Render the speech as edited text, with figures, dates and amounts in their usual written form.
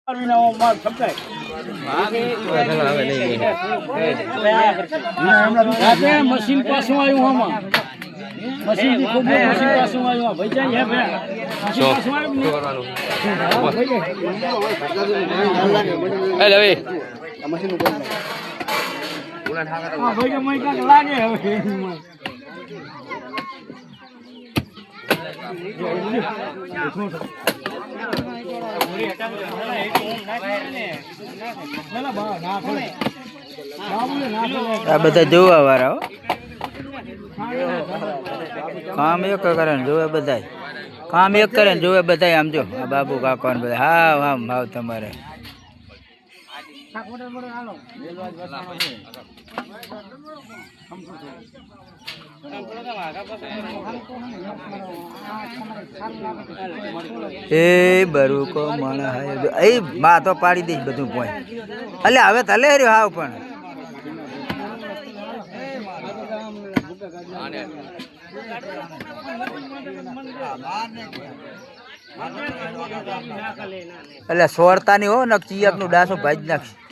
machine પાછું આવ્યું આમાં મશીન પાછું આવ્યું ભાઈ જાય આ બધા જોવા વાળા કામ એક કરે ને જોવે બધા કામ એક કરે ને જોવે બધા આમ જો આ બાબુ કાકો ને બધા હા હા ભાવ તમારે એ બરું કો માણા એ બા તો પાડી દઈશ બધું પોઈ એટલે હવે તલે રહ્યો હાવ પણ એટલે સોરતા ની હો ને ચિયક નું ડાસો ભાજી નાખશે